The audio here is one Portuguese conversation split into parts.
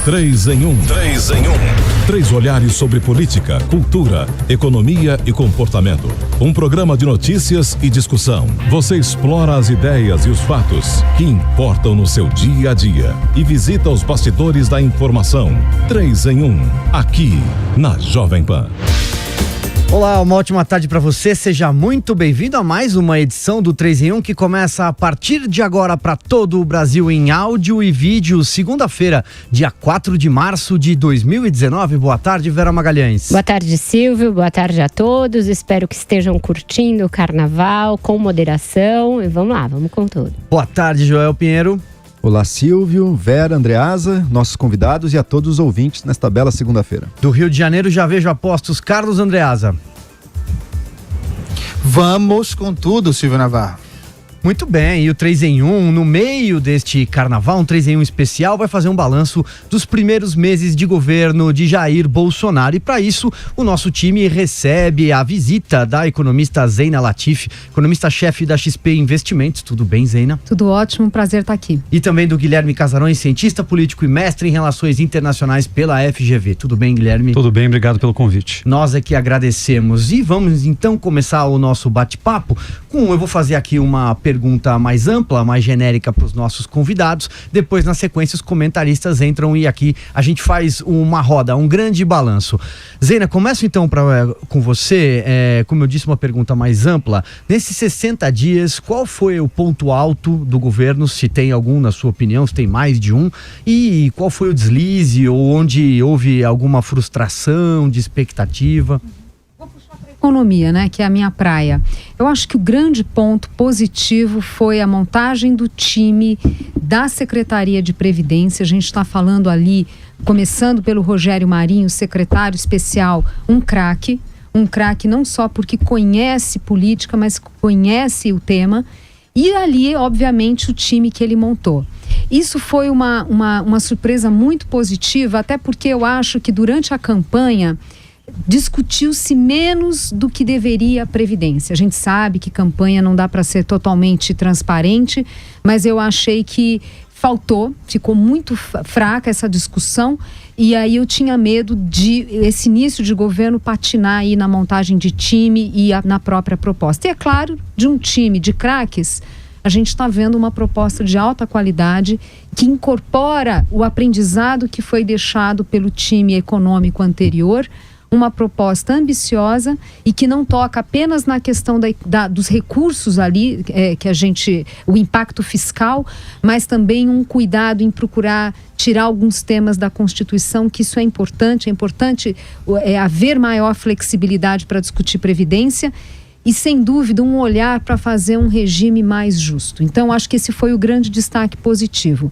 3 em 1. 3 em 1. 3 olhares sobre política, cultura, economia e comportamento. Um programa de notícias e discussão. Você explora as ideias e os fatos que importam no seu dia a dia e visita os bastidores da informação. 3 em 1, aqui na Jovem Pan. Olá, uma ótima tarde para você, seja muito bem-vindo a mais uma edição do 3 em 1 que começa a partir de agora para todo o Brasil em áudio e vídeo, segunda-feira, dia 4 de março de 2019. Boa tarde, Vera Magalhães. Boa tarde, Silvio, boa tarde a todos, espero que estejam curtindo o carnaval com moderação e vamos lá, vamos com tudo. Boa tarde, Joel Pinheiro. Olá, Silvio, Vera, Andreasa, nossos convidados e a todos os ouvintes nesta bela segunda-feira. Do Rio de Janeiro, já vejo apostos, Carlos Andreasa. Vamos com tudo, Silvio Navarro. Muito bem, e o 3 em 1, no meio deste carnaval, um 3 em 1 especial, vai fazer um balanço dos primeiros meses de governo de Jair Bolsonaro. E para isso, o nosso time recebe a visita da economista Zeina Latif, economista-chefe da XP Investimentos. Tudo bem, Zeina? Tudo ótimo, prazer estar aqui. E também do Guilherme Casarões, cientista político e mestre em relações internacionais pela FGV. Tudo bem, Guilherme? Tudo bem, obrigado pelo convite. Nós é que agradecemos. E vamos então começar o nosso bate-papo eu vou fazer aqui uma pergunta mais ampla, mais genérica para os nossos convidados. Depois, na sequência, os comentaristas entram e aqui a gente faz uma roda, um grande balanço. Zeina, começo então com você. Como eu disse, uma pergunta mais ampla. Nesses 60 dias, qual foi o ponto alto do governo, se tem algum na sua opinião, se tem mais de um, e qual foi o deslize ou onde houve alguma frustração de expectativa? Economia, né, que é a minha praia. Eu acho que o grande ponto positivo foi a montagem do time da Secretaria de Previdência. A gente está falando ali, começando pelo Rogério Marinho, secretário especial, um craque não só porque conhece política, mas conhece o tema. E ali, obviamente, o time que ele montou. Isso foi uma surpresa muito positiva, até porque eu acho que durante a campanha discutiu-se menos do que deveria a Previdência. A gente sabe que campanha não dá para ser totalmente transparente, mas eu achei que ficou muito fraca essa discussão, e aí eu tinha medo de esse início de governo patinar aí na montagem de time e na própria proposta. E é claro, de um time de craques, a gente está vendo uma proposta de alta qualidade que incorpora o aprendizado que foi deixado pelo time econômico anterior, uma proposta ambiciosa e que não toca apenas na questão dos recursos ali, o impacto fiscal, mas também um cuidado em procurar tirar alguns temas da Constituição, que isso é importante haver maior flexibilidade para discutir Previdência e, sem dúvida, um olhar para fazer um regime mais justo. Então, acho que esse foi o grande destaque positivo.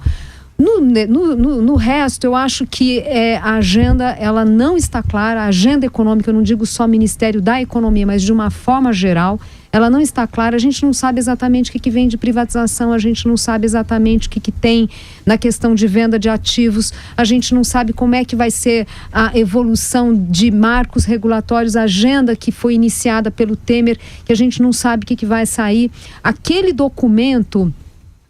No resto, eu acho que a agenda, ela não está clara. A agenda econômica, eu não digo só Ministério da Economia, mas de uma forma geral, ela não está clara. A gente não sabe exatamente o que vem de privatização, a gente não sabe exatamente o que tem na questão de venda de ativos, a gente não sabe como é que vai ser a evolução de marcos regulatórios, a agenda que foi iniciada pelo Temer, que a gente não sabe o que vai sair. Aquele documento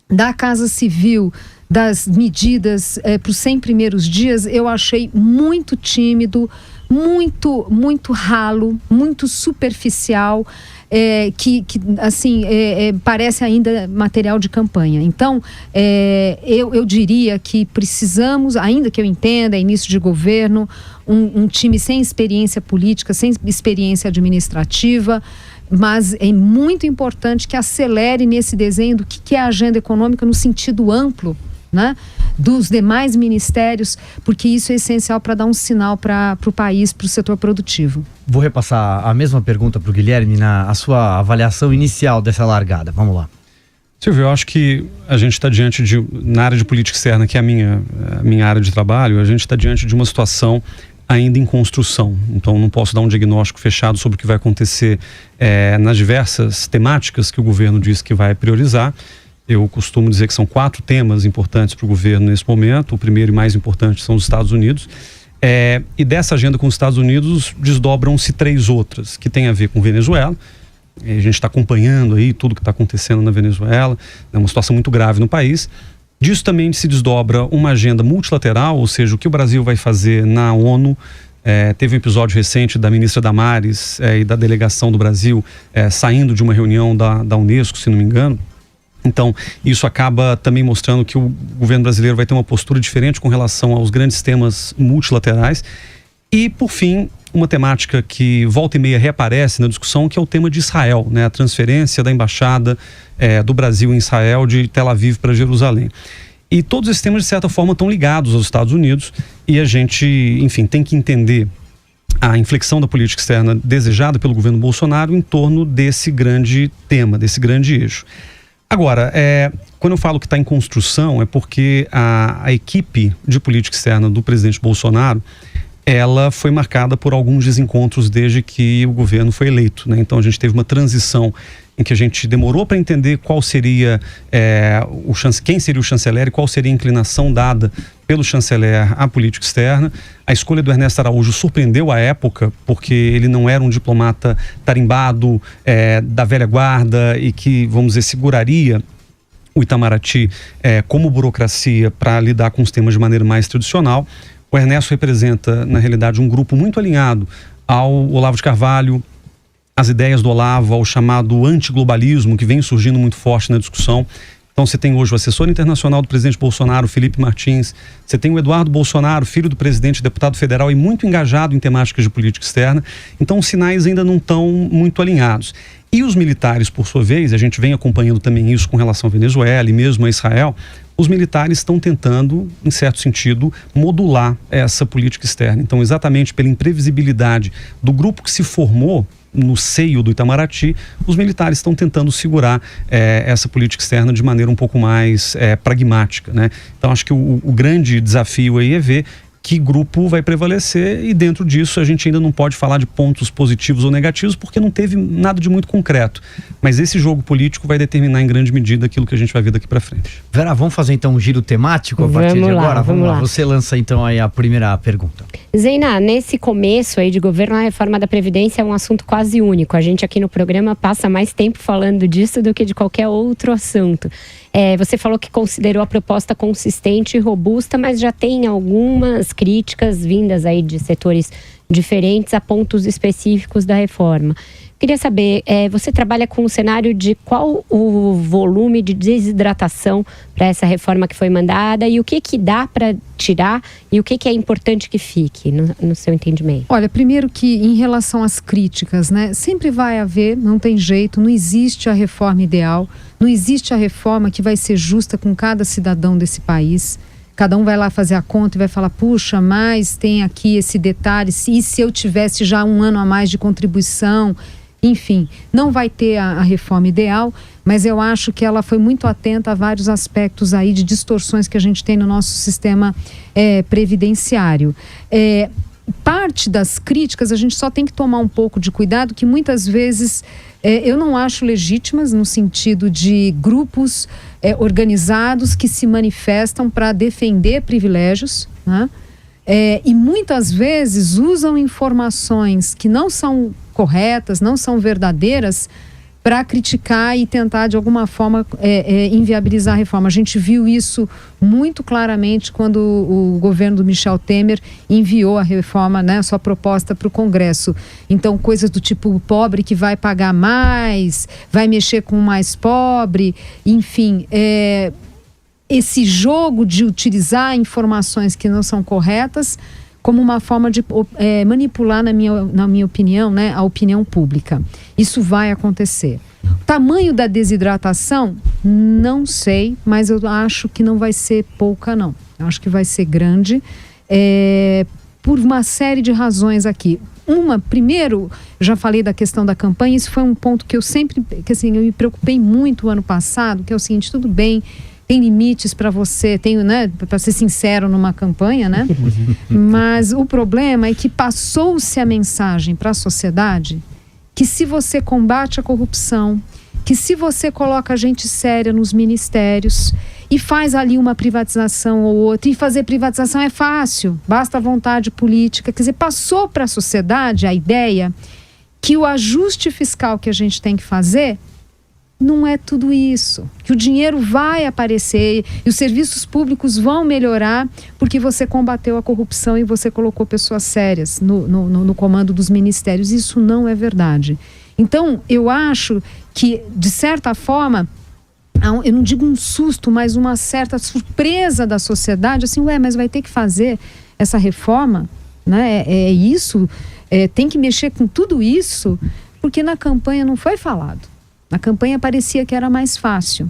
da Casa Civil, das medidas para os 100 primeiros dias, eu achei muito tímido, muito ralo, muito superficial, parece ainda material de campanha. Então, eu diria que precisamos, ainda que eu entenda, início de governo, um time sem experiência política, sem experiência administrativa, mas é muito importante que acelere nesse desenho do que é a agenda econômica no sentido amplo, né, dos demais ministérios, porque isso é essencial para dar um sinal para o país, para o setor produtivo. Vou repassar a mesma pergunta para o Guilherme, a sua avaliação inicial dessa largada. Vamos lá. Silvio, eu acho que a gente está diante na área de política externa, que é a minha área de trabalho, a gente está diante de uma situação ainda em construção. Então, não posso dar um diagnóstico fechado sobre o que vai acontecer nas diversas temáticas que o governo diz que vai priorizar. Eu costumo dizer que são 4 temas importantes para o governo nesse momento. O primeiro e mais importante são os Estados Unidos. E dessa agenda com os Estados Unidos desdobram-se 3 outras, que têm a ver com Venezuela. A gente está acompanhando aí tudo que está acontecendo na Venezuela. É uma situação muito grave no país. Disso também se desdobra uma agenda multilateral, ou seja, o que o Brasil vai fazer na ONU. Teve um episódio recente da ministra Damares e da delegação do Brasil saindo de uma reunião da Unesco, se não me engano. Então, isso acaba também mostrando que o governo brasileiro vai ter uma postura diferente com relação aos grandes temas multilaterais. E, por fim, uma temática que volta e meia reaparece na discussão, que é o tema de Israel, né? A transferência da embaixada do Brasil em Israel de Tel Aviv para Jerusalém. E todos esses temas, de certa forma, estão ligados aos Estados Unidos e a gente, enfim, tem que entender a inflexão da política externa desejada pelo governo Bolsonaro em torno desse grande tema, desse grande eixo. Agora, quando eu falo que está em construção, é porque a equipe de política externa do presidente Bolsonaro, ela foi marcada por alguns desencontros desde que o governo foi eleito, né? Então a gente teve uma transição em que a gente demorou para entender qual seria quem seria o chanceler e qual seria a inclinação dada pelo chanceler à política externa. A escolha do Ernesto Araújo surpreendeu a época, porque ele não era um diplomata tarimbado da velha guarda e que, vamos dizer, seguraria o Itamaraty como burocracia para lidar com os temas de maneira mais tradicional. O Ernesto representa, na realidade, um grupo muito alinhado ao Olavo de Carvalho, às ideias do Olavo, ao chamado antiglobalismo, que vem surgindo muito forte na discussão. Então você tem hoje o assessor internacional do presidente Bolsonaro, Felipe Martins, você tem o Eduardo Bolsonaro, filho do presidente, deputado federal e muito engajado em temáticas de política externa. Então os sinais ainda não estão muito alinhados. E os militares, por sua vez, a gente vem acompanhando também isso com relação à Venezuela e mesmo a Israel, os militares estão tentando, em certo sentido, modular essa política externa. Então, exatamente pela imprevisibilidade do grupo que se formou no seio do Itamaraty, os militares estão tentando segurar essa política externa de maneira um pouco mais pragmática, né? Então, acho que o grande desafio aí é ver que grupo vai prevalecer, e dentro disso a gente ainda não pode falar de pontos positivos ou negativos porque não teve nada de muito concreto, mas esse jogo político vai determinar em grande medida aquilo que a gente vai ver daqui para frente. Vera, vamos fazer então um giro temático a partir de agora? Vamos lá. Você lança então aí a primeira pergunta. Zeina, nesse começo aí de governo, a reforma da Previdência é um assunto quase único. A gente aqui no programa passa mais tempo falando disso do que de qualquer outro assunto. Você falou que considerou a proposta consistente e robusta, mas já tem algumas críticas vindas aí de setores diferentes a pontos específicos da reforma. Queria saber, você trabalha com um cenário de qual o volume de desidratação para essa reforma que foi mandada e o que dá para tirar e o que é importante que fique, no seu entendimento? Olha, primeiro que em relação às críticas, né, sempre vai haver, não tem jeito, não existe a reforma ideal, não existe a reforma que vai ser justa com cada cidadão desse país. Cada um vai lá fazer a conta e vai falar, puxa, mas tem aqui esse detalhe, e se eu tivesse já 1 ano a mais de contribuição? Enfim, não vai ter a reforma ideal, mas eu acho que ela foi muito atenta a vários aspectos aí de distorções que a gente tem no nosso sistema previdenciário. Parte das críticas a gente só tem que tomar um pouco de cuidado, que muitas vezes eu não acho legítimas no sentido de grupos organizados que se manifestam para defender privilégios, né? E muitas vezes usam informações que não são corretas, não são verdadeiras, para criticar e tentar de alguma forma inviabilizar a reforma. A gente viu isso muito claramente quando o governo do Michel Temer enviou a reforma, né, a sua proposta para o Congresso. Então, coisas do tipo, o pobre que vai pagar mais, vai mexer com o mais pobre, enfim, esse jogo de utilizar informações que não são corretas como uma forma de manipular, na minha opinião, né, a opinião pública. Isso vai acontecer. O tamanho da desidratação, não sei, mas eu acho que não vai ser pouca, não. Eu acho que vai ser grande, por uma série de razões aqui. Primeiro, já falei da questão da campanha, isso foi um ponto que eu eu me preocupei muito o ano passado, que é o seguinte, tudo bem, tem limites para você, né, para ser sincero numa campanha, né? Mas o problema é que passou-se a mensagem para a sociedade que se você combate a corrupção, que se você coloca gente séria nos ministérios e faz ali uma privatização ou outra, e fazer privatização é fácil, basta vontade política, quer dizer, passou para a sociedade a ideia que o ajuste fiscal que a gente tem que fazer não é tudo isso. Que o dinheiro vai aparecer e os serviços públicos vão melhorar porque você combateu a corrupção e você colocou pessoas sérias no comando dos ministérios. Isso não é verdade. Então, eu acho que, de certa forma, eu não digo um susto, mas uma certa surpresa da sociedade, assim, mas vai ter que fazer essa reforma, né? Isso, tem que mexer com tudo isso, porque na campanha não foi falado. Na campanha parecia que era mais fácil.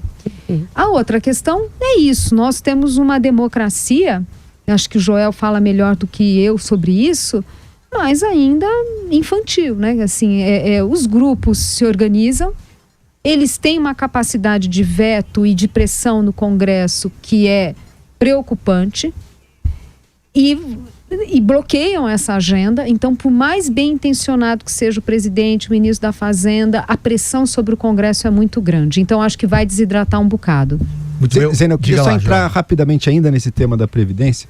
A outra questão é isso, nós temos uma democracia, acho que o Joel fala melhor do que eu sobre isso, mas ainda infantil, né? Assim, os grupos se organizam, eles têm uma capacidade de veto e de pressão no Congresso que é preocupante e bloqueiam essa agenda. Então, por mais bem intencionado que seja o presidente, o ministro da Fazenda, a pressão sobre o Congresso é muito grande. Então, acho que vai desidratar um bocado. Zena, eu queria só entrar rapidamente ainda nesse tema da Previdência.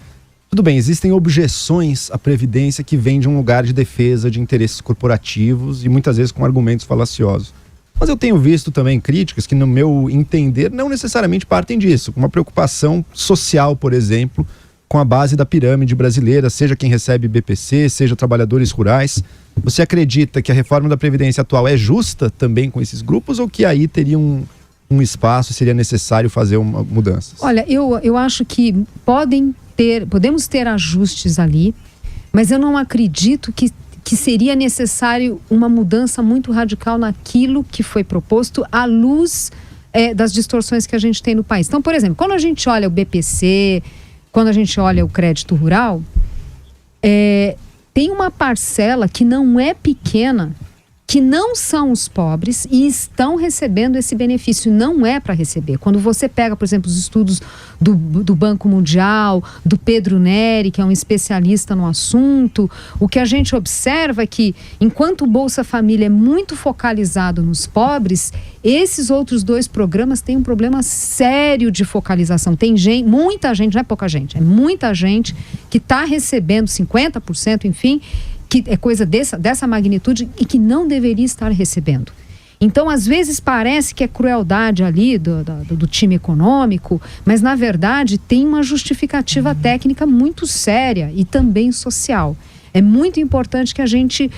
Tudo bem, existem objeções à Previdência que vêm de um lugar de defesa de interesses corporativos e muitas vezes com argumentos falaciosos. Mas eu tenho visto também críticas que, no meu entender, não necessariamente partem disso. Uma preocupação social, por exemplo, com a base da pirâmide brasileira, seja quem recebe BPC, seja trabalhadores rurais. Você acredita que a reforma da Previdência atual é justa também com esses grupos ou que aí teria um espaço, seria necessário fazer mudanças? Olha, eu acho que podemos ter ajustes ali, mas eu não acredito que seria necessário uma mudança muito radical naquilo que foi proposto à luz das distorções que a gente tem no país. Então, por exemplo, quando a gente olha o BPC, quando a gente olha o crédito rural, tem uma parcela que não é pequena, que não são os pobres e estão recebendo esse benefício. Não é para receber. Quando você pega, por exemplo, os estudos do Banco Mundial, do Pedro Neri, que é um especialista no assunto, o que a gente observa é que, enquanto o Bolsa Família é muito focalizado nos pobres, esses outros dois programas têm um problema sério de focalização. Tem muita gente, não é pouca gente, é muita gente que está recebendo 50%, enfim, que é coisa dessa magnitude e que não deveria estar recebendo. Então, às vezes parece que é crueldade ali do time econômico, mas na verdade tem uma justificativa técnica muito séria e também social. É muito importante que a gente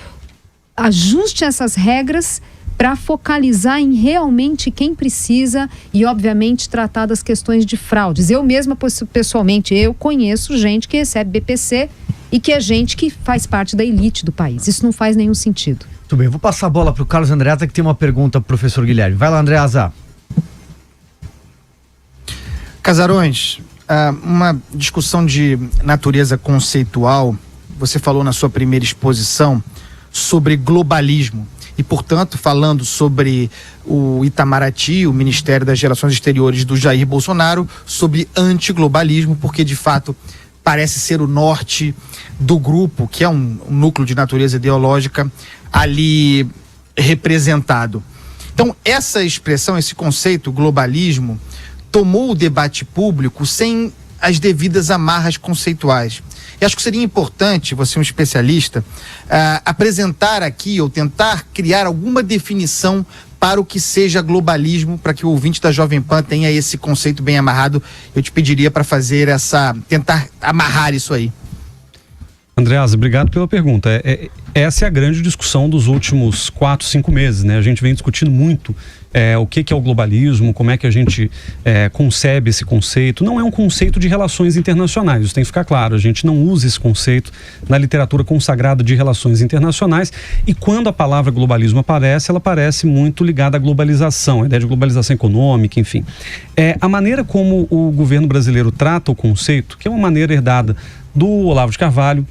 ajuste essas regras para focalizar em realmente quem precisa e, obviamente, tratar das questões de fraudes. Eu mesma, pessoalmente, eu conheço gente que recebe BPC e que é gente que faz parte da elite do país. Isso não faz nenhum sentido. Muito bem, vou passar a bola para o Carlos Andreasa, que tem uma pergunta para o professor Guilherme. Vai lá, Andreasa. Casarões, uma discussão de natureza conceitual. Você falou na sua primeira exposição sobre globalismo e, portanto, falando sobre o Itamaraty, o Ministério das Relações Exteriores do Jair Bolsonaro, sobre antiglobalismo, porque, de fato, parece ser o norte do grupo, que é um núcleo de natureza ideológica ali representado. Então, essa expressão, esse conceito, globalismo, tomou o debate público sem as devidas amarras conceituais. E acho que seria importante, você é um especialista, apresentar aqui ou tentar criar alguma definição para o que seja globalismo, para que o ouvinte da Jovem Pan tenha esse conceito bem amarrado. Eu te pediria para fazer tentar amarrar isso aí. Andreasa, obrigado pela pergunta. Essa é a grande discussão dos últimos 4, 5 meses, né? A gente vem discutindo muito o que é o globalismo, como é que a gente concebe esse conceito. Não é um conceito de relações internacionais, isso tem que ficar claro. A gente não usa esse conceito na literatura consagrada de relações internacionais, e quando a palavra globalismo aparece, ela aparece muito ligada à globalização, a ideia de globalização econômica, enfim. A maneira como o governo brasileiro trata o conceito, que é uma maneira herdada do Olavo de Carvalho,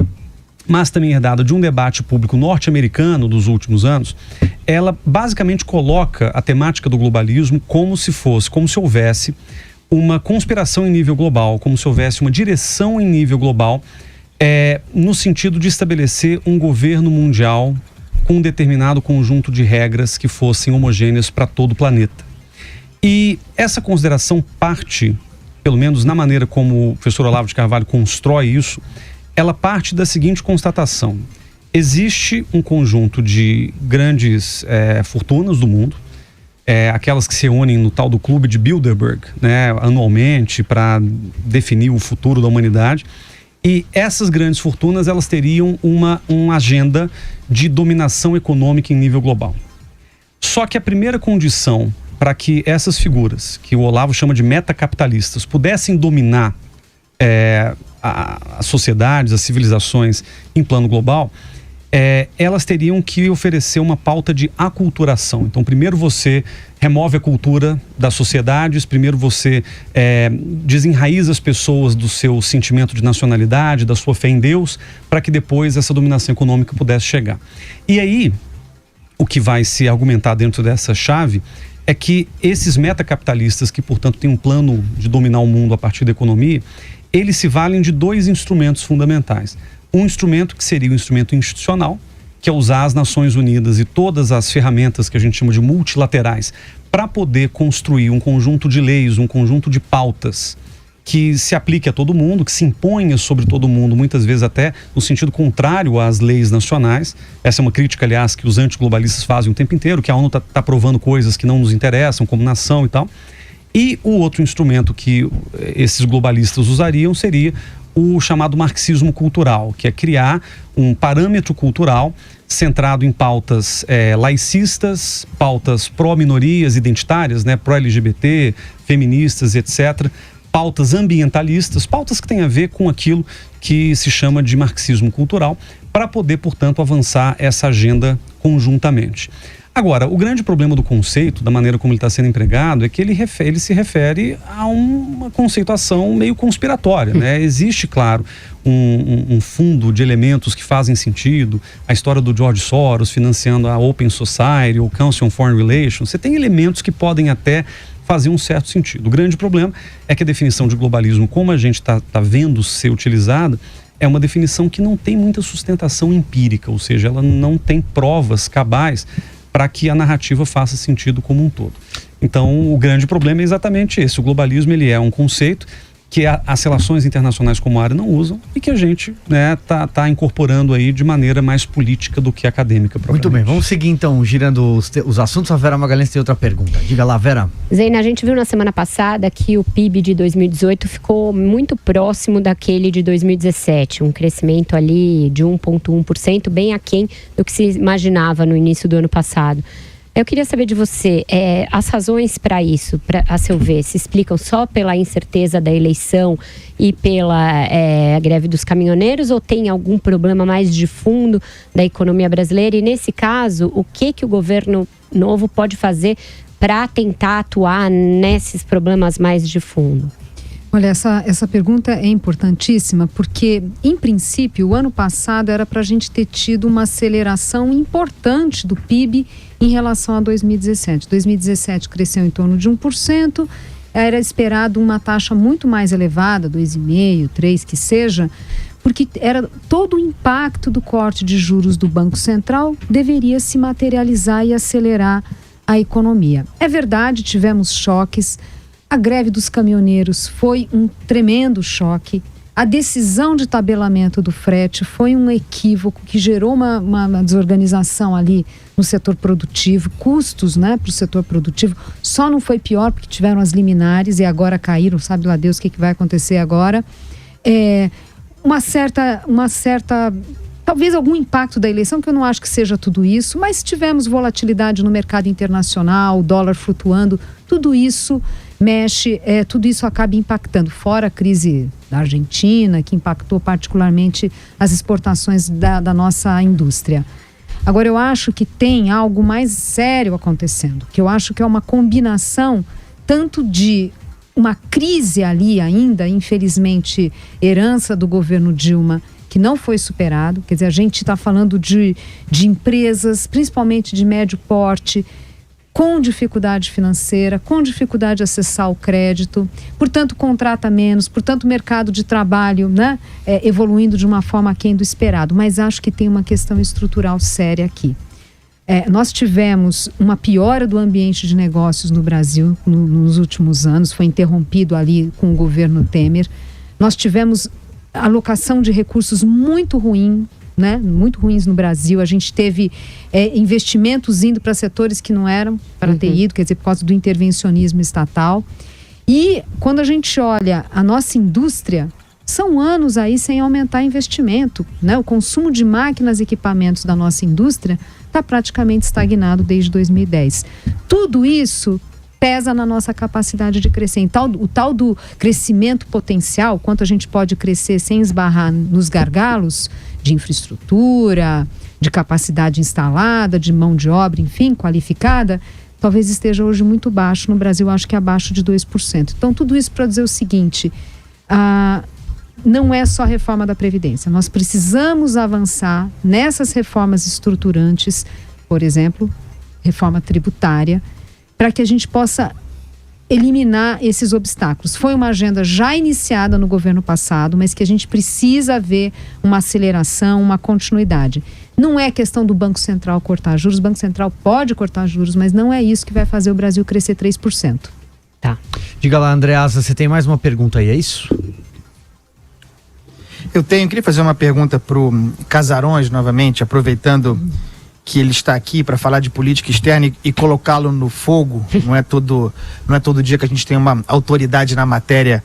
mas também herdada de um debate público norte-americano dos últimos anos, ela basicamente coloca a temática do globalismo como se houvesse uma conspiração em nível global, como se houvesse uma direção em nível global, no sentido de estabelecer um governo mundial com um determinado conjunto de regras que fossem homogêneas para todo o planeta. E essa consideração parte, pelo menos na maneira como o professor Olavo de Carvalho constrói isso, ela parte da seguinte constatação: existe um conjunto de grandes fortunas do mundo aquelas que se unem no tal do Clube de Bilderberg, né, anualmente, para definir o futuro da humanidade. E essas grandes fortunas, elas teriam uma agenda de dominação econômica em nível global. Só que a primeira condição para que essas figuras, que o Olavo chama de metacapitalistas, pudessem dominar as sociedades, as civilizações em plano global, elas teriam que oferecer uma pauta de aculturação. Então, primeiro você remove a cultura das sociedades, primeiro você desenraiza as pessoas do seu sentimento de nacionalidade, da sua fé em Deus, para que depois essa dominação econômica pudesse chegar. E aí, o que vai se argumentar dentro dessa chave é que esses metacapitalistas, que portanto têm um plano de dominar o mundo a partir da economia, eles se valem de 2 instrumentos fundamentais. Um instrumento que seria o instrumento institucional, que é usar as Nações Unidas e todas as ferramentas que a gente chama de multilaterais para poder construir um conjunto de leis, um conjunto de pautas que se aplique a todo mundo, que se imponha sobre todo mundo, muitas vezes até no sentido contrário às leis nacionais. Essa é uma crítica, aliás, que os antiglobalistas fazem o tempo inteiro, que a ONU está aprovando coisas que não nos interessam como nação e tal. E o outro instrumento que esses globalistas usariam seria o chamado marxismo cultural, que é criar um parâmetro cultural centrado em pautas laicistas, pautas pró-minorias identitárias, né, pró-LGBT, feministas, etc., pautas ambientalistas, pautas que têm a ver com aquilo que se chama de marxismo cultural, para poder, portanto, avançar essa agenda conjuntamente. Agora, o grande problema do conceito, da maneira como ele está sendo empregado, é que ele se refere a uma conceituação meio conspiratória, né? Existe, claro, um fundo de elementos que fazem sentido, a história do George Soros financiando a Open Society, ou Council on Foreign Relations. Você tem elementos que podem até fazer um certo sentido. O grande problema é que a definição de globalismo, como a gente está vendo ser utilizada, é uma definição que não tem muita sustentação empírica, ou seja, ela não tem provas cabais para que a narrativa faça sentido como um todo. Então, o grande problema é exatamente esse. O globalismo, ele é um conceito que as relações internacionais como área não usam e que a gente tá incorporando aí de maneira mais política do que acadêmica. Muito bem, vamos seguir então, girando os assuntos. A Vera Magalhães tem outra pergunta. Diga lá, Vera. Zeina, a gente viu na semana passada que o PIB de 2018 ficou muito próximo daquele de 2017, um crescimento ali de 1,1%, bem aquém do que se imaginava no início do ano passado. Eu queria saber de você, as razões para isso, a seu ver, se explicam só pela incerteza da eleição e pela greve dos caminhoneiros, ou tem algum problema mais de fundo da economia brasileira? E nesse caso, o que o governo novo pode fazer para tentar atuar nesses problemas mais de fundo? Olha, essa pergunta é importantíssima porque, em princípio, o ano passado era para a gente ter tido uma aceleração importante do PIB em relação a 2017. 2017 cresceu em torno de 1%, era esperado uma taxa muito mais elevada, 2,5%, 3% que seja, porque era todo o impacto do corte de juros do Banco Central deveria se materializar e acelerar a economia. É verdade, tivemos choques. A greve dos caminhoneiros foi um tremendo choque. A decisão de tabelamento do frete foi um equívoco que gerou uma desorganização ali no setor produtivo, custos, né, para o setor produtivo. Só não foi pior porque tiveram as liminares e agora caíram, sabe lá Deus o que vai acontecer agora. Uma certa, talvez algum impacto da eleição, que eu não acho que seja tudo isso, mas tivemos volatilidade no mercado internacional, o dólar flutuando, tudo isso mexe, tudo isso acaba impactando, fora a crise da Argentina, que impactou particularmente as exportações da nossa indústria. Agora, eu acho que tem algo mais sério acontecendo, que eu acho que é uma combinação tanto de uma crise ali ainda, infelizmente, herança do governo Dilma, que não foi superado, quer dizer, a gente está falando de empresas, principalmente de médio porte, com dificuldade financeira, com dificuldade de acessar o crédito, portanto contrata menos, portanto o mercado de trabalho, né, evoluindo de uma forma aquém do esperado, mas acho que tem uma questão estrutural séria aqui. Nós tivemos uma piora do ambiente de negócios no Brasil nos últimos anos, foi interrompido ali com o governo Temer. Nós tivemos alocação de recursos muito ruim né, muito ruins no Brasil. A gente teve investimentos indo para setores que não eram para ter ido, quer dizer, por causa do intervencionismo estatal. E quando a gente olha a nossa indústria, são anos aí sem aumentar investimento, né? O consumo de máquinas e equipamentos da nossa indústria está praticamente estagnado desde 2010. Tudo isso pesa na nossa capacidade de crescer. Então, o tal do crescimento potencial, quanto a gente pode crescer sem esbarrar nos gargalos de infraestrutura, de capacidade instalada, de mão de obra, enfim, qualificada, talvez esteja hoje muito baixo. No Brasil, acho que é abaixo de 2%. Então, tudo isso para dizer o seguinte, não é só a reforma da Previdência. Nós precisamos avançar nessas reformas estruturantes, por exemplo, reforma tributária, para que a gente possa eliminar esses obstáculos. Foi uma agenda já iniciada no governo passado, mas que a gente precisa ver uma aceleração, uma continuidade. Não é questão do Banco Central cortar juros, o Banco Central pode cortar juros, mas não é isso que vai fazer o Brasil crescer 3%. Tá. Diga lá, Andreasa, você tem mais uma pergunta aí, é isso? Eu queria fazer uma pergunta para o Casarões, novamente, aproveitando que ele está aqui para falar de política externa e colocá-lo no fogo. Não é todo dia que a gente tem uma autoridade na matéria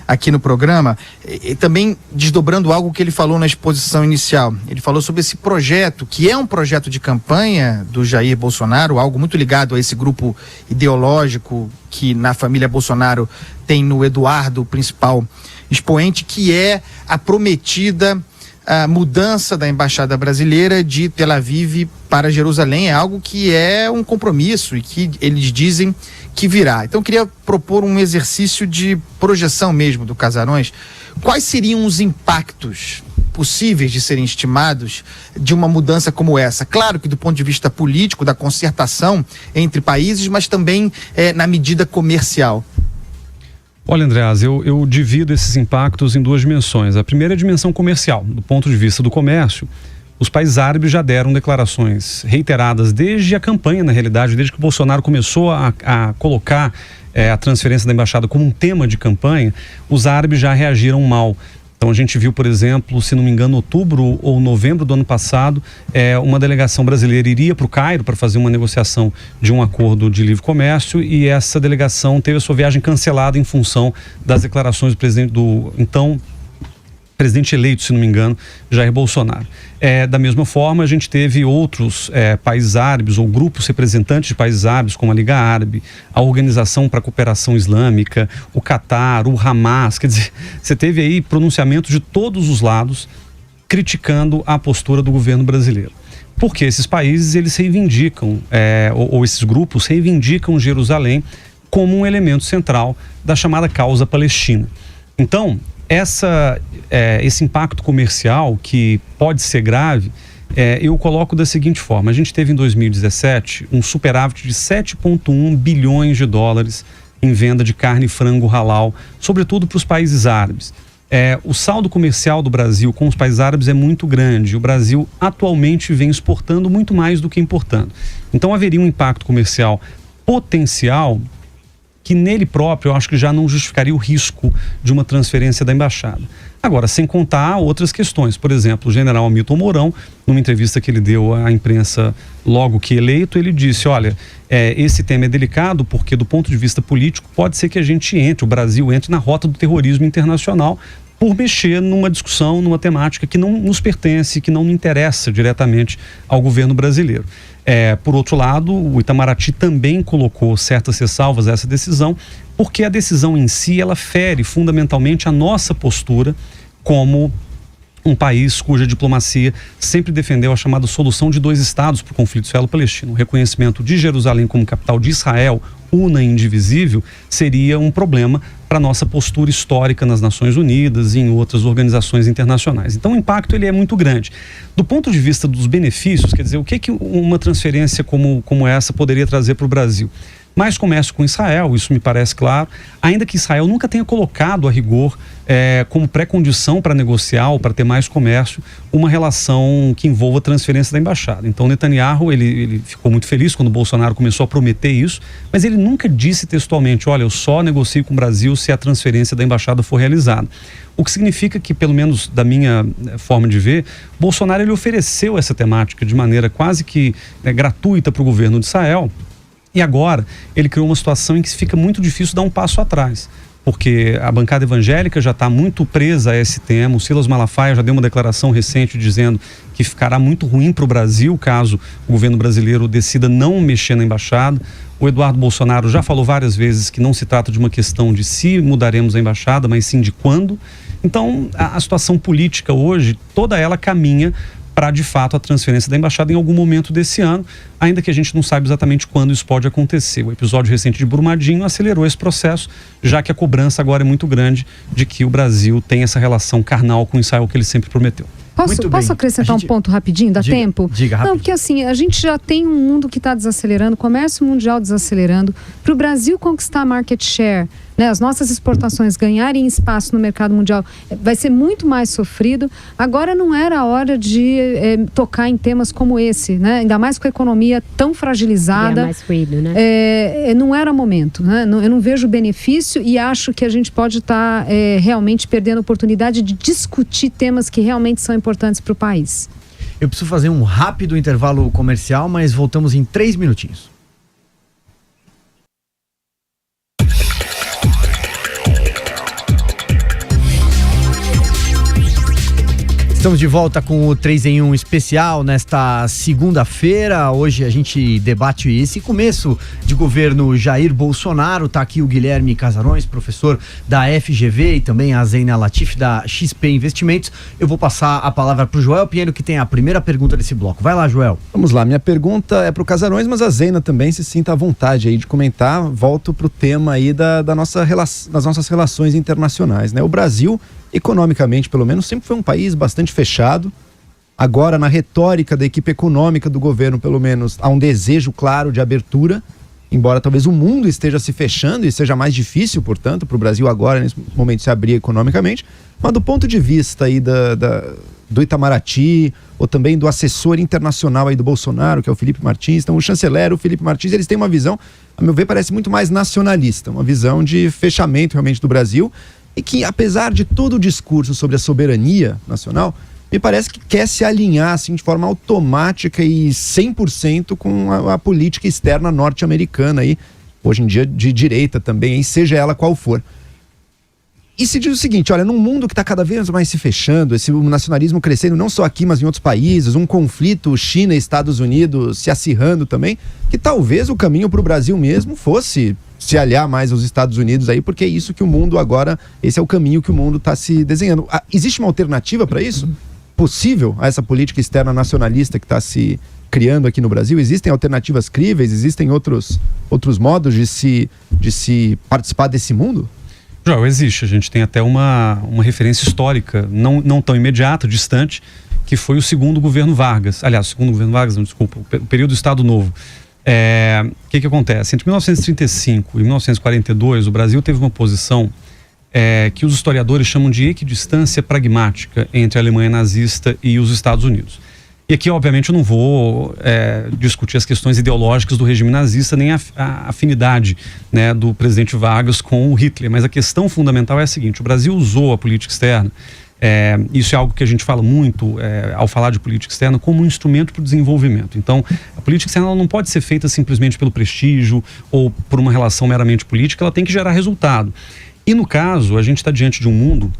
aqui no programa. E também desdobrando algo que ele falou na exposição inicial. Ele falou sobre esse projeto, que é um projeto de campanha do Jair Bolsonaro, algo muito ligado a esse grupo ideológico que na família Bolsonaro tem no Eduardo, o principal expoente, que é a prometida mudança da embaixada brasileira de Tel Aviv para Jerusalém. É algo que é um compromisso e que eles dizem que virá. Então eu queria propor um exercício de projeção mesmo do Casarões. Quais seriam os impactos possíveis de serem estimados de uma mudança como essa? Claro que do ponto de vista político, da concertação entre países, mas também na medida comercial. Olha, Andreas, eu divido esses impactos em duas dimensões. A primeira é a dimensão comercial. Do ponto de vista do comércio, os países árabes já deram declarações reiteradas desde a campanha, na realidade, desde que o Bolsonaro começou a colocar a transferência da embaixada como um tema de campanha, os árabes já reagiram mal. Então a gente viu, por exemplo, se não me engano, outubro ou novembro do ano passado, uma delegação brasileira iria para o Cairo para fazer uma negociação de um acordo de livre comércio, e essa delegação teve a sua viagem cancelada em função das declarações do presidente presidente eleito, se não me engano, Jair Bolsonaro. Da mesma forma, a gente teve outros países árabes ou grupos representantes de países árabes, como a Liga Árabe, a Organização para a Cooperação Islâmica, o Catar, o Hamas. Quer dizer, você teve aí pronunciamentos de todos os lados criticando a postura do governo brasileiro. Porque esses países, eles reivindicam, ou esses grupos reivindicam Jerusalém como um elemento central da chamada causa palestina. Então, esse impacto comercial, que pode ser grave, eu coloco da seguinte forma: a gente teve em 2017 um superávit de 7,1 bilhões de dólares em venda de carne e frango halal, sobretudo para os países árabes. O saldo comercial do Brasil com os países árabes é muito grande. O Brasil atualmente vem exportando muito mais do que importando. Então haveria um impacto comercial potencial que nele próprio eu acho que já não justificaria o risco de uma transferência da embaixada. Agora, sem contar outras questões. Por exemplo, o general Hamilton Mourão, numa entrevista que ele deu à imprensa logo que eleito, ele disse: olha, esse tema é delicado porque do ponto de vista político pode ser que o Brasil entre na rota do terrorismo internacional por mexer numa discussão, numa temática que não nos pertence, que não interessa diretamente ao governo brasileiro. Por outro lado, o Itamaraty também colocou certas ressalvas a essa decisão, porque a decisão em si, ela fere fundamentalmente a nossa postura como um país cuja diplomacia sempre defendeu a chamada solução de dois estados para o conflito israelo-palestino. O reconhecimento de Jerusalém como capital de Israel, una e indivisível, seria um problema para a nossa postura histórica nas Nações Unidas e em outras organizações internacionais. Então o impacto ele é muito grande. Do ponto de vista dos benefícios, quer dizer, o que uma transferência como essa poderia trazer para o Brasil? mais comércio com Israel, isso me parece claro, ainda que Israel nunca tenha colocado a rigor como pré-condição para negociar ou para ter mais comércio uma relação que envolva a transferência da embaixada. Então Netanyahu, ele ficou muito feliz quando o Bolsonaro começou a prometer isso, mas ele nunca disse textualmente, olha, eu só negocio com o Brasil se a transferência da embaixada for realizada. O que significa que, pelo menos da minha forma de ver, Bolsonaro ele ofereceu essa temática de maneira quase que gratuita para o governo de Israel, e agora ele criou uma situação em que fica muito difícil dar um passo atrás, porque a bancada evangélica já está muito presa a esse tema. O Silas Malafaia já deu uma declaração recente dizendo que ficará muito ruim para o Brasil caso o governo brasileiro decida não mexer na embaixada. O Eduardo Bolsonaro já falou várias vezes que não se trata de uma questão de se mudaremos a embaixada, mas sim de quando. Então, a situação política hoje, toda ela caminha para, de fato, a transferência da embaixada em algum momento desse ano, ainda que a gente não saiba exatamente quando isso pode acontecer. O episódio recente de Brumadinho acelerou esse processo, já que a cobrança agora é muito grande de que o Brasil tem essa relação carnal com Israel que ele sempre prometeu. Posso acrescentar um ponto rapidinho? Dá tempo? Diga rapidinho. Não, porque assim, a gente já tem um mundo que está desacelerando, comércio mundial desacelerando. Para o Brasil conquistar market share, né, as nossas exportações ganharem espaço no mercado mundial, vai ser muito mais sofrido. Agora não era a hora de tocar em temas como esse, né? Ainda mais com a economia tão fragilizada. Mais ruído, né? Não era momento, né? Eu não vejo benefício e acho que a gente pode estar realmente perdendo a oportunidade de discutir temas que realmente são importantes para o país. Eu preciso fazer um rápido intervalo comercial, mas voltamos em 3 minutinhos. Estamos de volta com o 3 em 1 especial nesta segunda-feira. Hoje a gente debate esse começo de governo Jair Bolsonaro. Está aqui o Guilherme Casarões, professor da FGV, e também a Zeina Latif da XP Investimentos. Eu vou passar a palavra para o Joel Pinheiro, que tem a primeira pergunta desse bloco. Vai lá, Joel. Vamos lá, minha pergunta é para o Casarões, mas a Zeina também se sinta à vontade aí de comentar. Volto para o tema aí das nossas relações internacionais, né? O Brasil, economicamente pelo menos, sempre foi um país bastante fechado. Agora, na retórica da equipe econômica do governo, pelo menos, há um desejo claro de abertura, embora talvez o mundo esteja se fechando e seja mais difícil, portanto, para o Brasil agora, nesse momento, se abrir economicamente. Mas do ponto de vista aí do Itamaraty, ou também do assessor internacional aí do Bolsonaro, que é o Felipe Martins, então o chanceler, o Felipe Martins, eles têm uma visão, a meu ver, parece muito mais nacionalista, uma visão de fechamento realmente do Brasil, e que, apesar de todo o discurso sobre a soberania nacional, me parece que quer se alinhar assim, de forma automática e 100% com a política externa norte-americana, aí, hoje em dia de direita também, aí, seja ela qual for. E se diz o seguinte, olha, num mundo que está cada vez mais se fechando, esse nacionalismo crescendo não só aqui, mas em outros países, um conflito China e Estados Unidos se acirrando também, que talvez o caminho para o Brasil mesmo fosse se aliar mais aos Estados Unidos aí, porque é isso que o mundo agora, esse é o caminho que o mundo está se desenhando. Existe uma alternativa para isso? Possível a essa política externa nacionalista que está se criando aqui no Brasil? Existem alternativas críveis? Existem outros modos de se participar desse mundo? Joel, existe. A gente tem até uma referência histórica, não tão imediata, distante, que foi o segundo governo Vargas. Aliás, o segundo governo Vargas, não, desculpa, o período do Estado Novo. O que acontece? Entre 1935 e 1942, o Brasil teve uma posição que os historiadores chamam de equidistância pragmática entre a Alemanha nazista e os Estados Unidos. E aqui, obviamente, eu não vou discutir as questões ideológicas do regime nazista, nem a afinidade, né, do presidente Vargas com o Hitler. Mas a questão fundamental é a seguinte: o Brasil usou a política externa, isso é algo que a gente fala muito ao falar de política externa, como um instrumento para o desenvolvimento. Então, a política externa ela não pode ser feita simplesmente pelo prestígio ou por uma relação meramente política, ela tem que gerar resultado. E no caso, a gente está diante de um mundo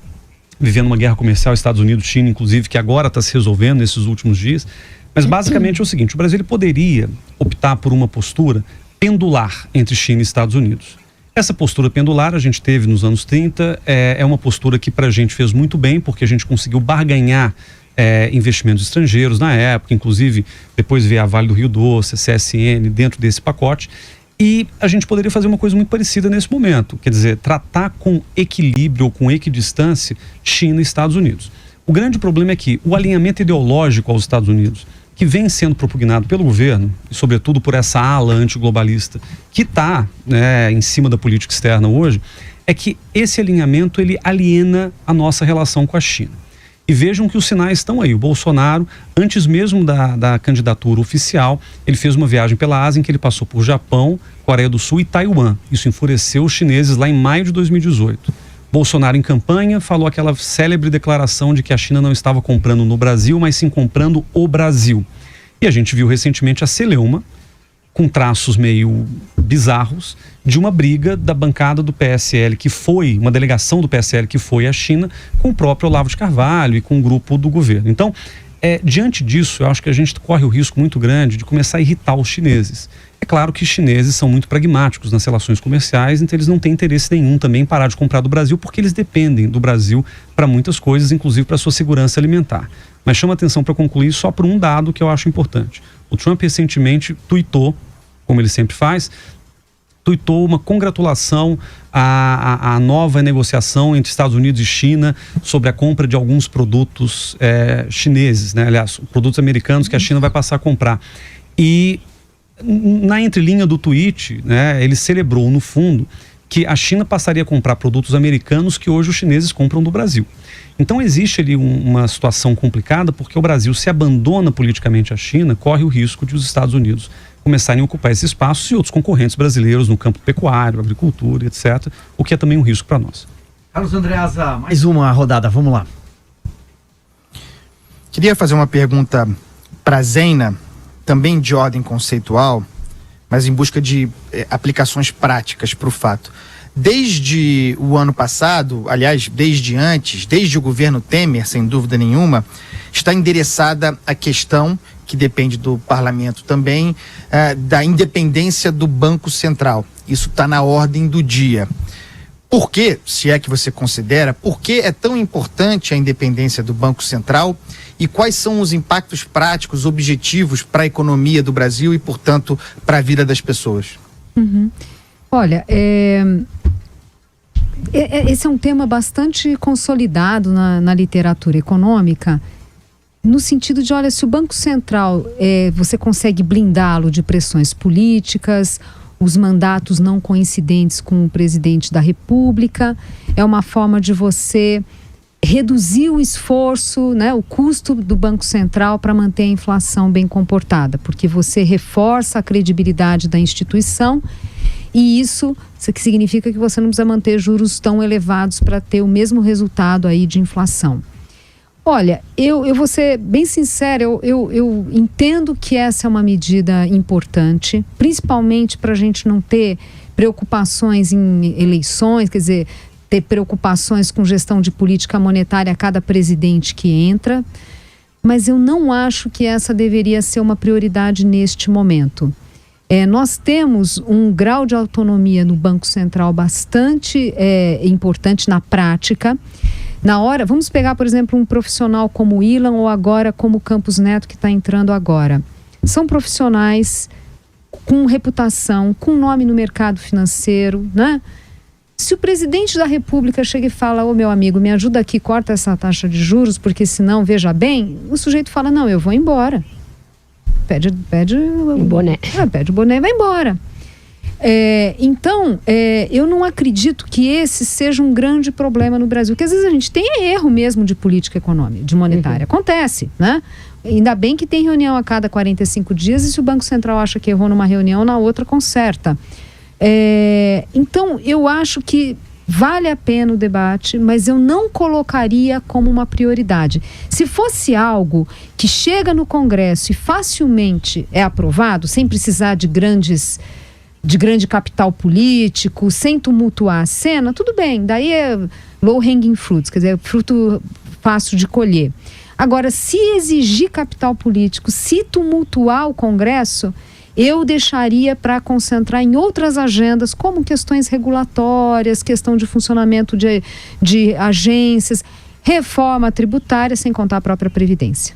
vivendo uma guerra comercial, Estados Unidos, China, inclusive, que agora está se resolvendo nesses últimos dias. Mas basicamente é o seguinte: o Brasil ele poderia optar por uma postura pendular entre China e Estados Unidos. Essa postura pendular a gente teve nos anos 30, é uma postura que para a gente fez muito bem, porque a gente conseguiu barganhar investimentos estrangeiros na época, inclusive depois veio a Vale do Rio Doce, a CSN, dentro desse pacote. E a gente poderia fazer uma coisa muito parecida nesse momento, quer dizer, tratar com equilíbrio ou com equidistância China e Estados Unidos. O grande problema é que o alinhamento ideológico aos Estados Unidos que vem sendo propugnado pelo governo, e sobretudo por essa ala antiglobalista que está, né, em cima da política externa hoje, é que esse alinhamento ele aliena a nossa relação com a China. E vejam que os sinais estão aí. O Bolsonaro, antes mesmo da candidatura oficial, ele fez uma viagem pela Ásia em que ele passou por Japão, Coreia do Sul e Taiwan. Isso enfureceu os chineses lá em maio de 2018. Bolsonaro, em campanha, falou aquela célebre declaração de que a China não estava comprando no Brasil, mas sim comprando o Brasil. E a gente viu recentemente a celeuma, com traços meio bizarros, de uma briga da bancada do PSL, que foi, uma delegação do PSL que foi à China, com o próprio Olavo de Carvalho e com o grupo do governo. Então, diante disso, eu acho que a gente corre o risco muito grande de começar a irritar os chineses. É claro que os chineses são muito pragmáticos nas relações comerciais, então eles não têm interesse nenhum também em parar de comprar do Brasil, porque eles dependem do Brasil para muitas coisas, inclusive para a sua segurança alimentar. Mas chama atenção para concluir só por um dado que eu acho importante. O Trump recentemente tuitou, como ele sempre faz, tuitou uma congratulação à nova negociação entre Estados Unidos e China sobre a compra de alguns produtos chineses, né? Aliás, produtos americanos que a China vai passar a comprar. E na entrelinha do tweet, né, ele celebrou, no fundo, que a China passaria a comprar produtos americanos que hoje os chineses compram do Brasil. Então existe ali uma situação complicada, porque o Brasil se abandona politicamente à China, corre o risco de os Estados Unidos começarem a ocupar esse espaço e outros concorrentes brasileiros no campo pecuário, agricultura, etc., o que é também um risco para nós. Carlos Andreasa, mais uma rodada, vamos lá. Queria fazer uma pergunta para a Zeina, também de ordem conceitual, mas em busca de aplicações práticas para o fato. Desde o ano passado, aliás, desde o governo Temer, sem dúvida nenhuma, está endereçada a questão, que depende do parlamento também, da independência do Banco Central. Isso está na ordem do dia. Por que, se é que você considera, por que é tão importante a independência do Banco Central e quais são os impactos práticos, objetivos para a economia do Brasil e, portanto, para a vida das pessoas? Olha, esse é um tema bastante consolidado na literatura econômica, no sentido de, olha, se o Banco Central, você consegue blindá-lo de pressões políticas, os mandatos não coincidentes com o presidente da República, é uma forma de você reduzir o esforço, né, o custo do Banco Central para manter a inflação bem comportada, porque você reforça a credibilidade da instituição e isso que significa que você não precisa manter juros tão elevados para ter o mesmo resultado aí de inflação. Olha, eu vou ser bem sincera, eu entendo que essa é uma medida importante, principalmente para a gente não ter preocupações em eleições, quer dizer, ter preocupações com gestão de política monetária a cada presidente que entra, mas eu não acho que essa deveria ser uma prioridade neste momento. Nós temos um grau de autonomia no Banco Central bastante importante na prática. Na hora, vamos pegar, por exemplo, um profissional como o Ilan ou agora como o Campos Neto, que está entrando agora. São profissionais com reputação, com nome no mercado financeiro, né? Se o presidente da República chega e fala, ô meu amigo, me ajuda aqui, corta essa taxa de juros, porque senão, veja bem, o sujeito fala, não, eu vou embora. Pede o boné. Pede o boné e vai embora. Então, eu não acredito que esse seja um grande problema no Brasil, porque às vezes a gente tem erro mesmo de política econômica, de monetária, acontece, né? Ainda bem que tem reunião a cada 45 dias e se o Banco Central acha que errou numa reunião, na outra conserta. Então, eu acho que vale a pena o debate, mas eu não colocaria como uma prioridade. Se fosse algo que chega no Congresso e facilmente é aprovado, sem precisar de grande capital político, sem tumultuar a cena, tudo bem, daí é low hanging fruits, quer dizer, fruto fácil de colher. Agora, se exigir capital político, se tumultuar o Congresso, eu deixaria para concentrar em outras agendas, como questões regulatórias, questão de funcionamento de agências, reforma tributária, sem contar a própria Previdência.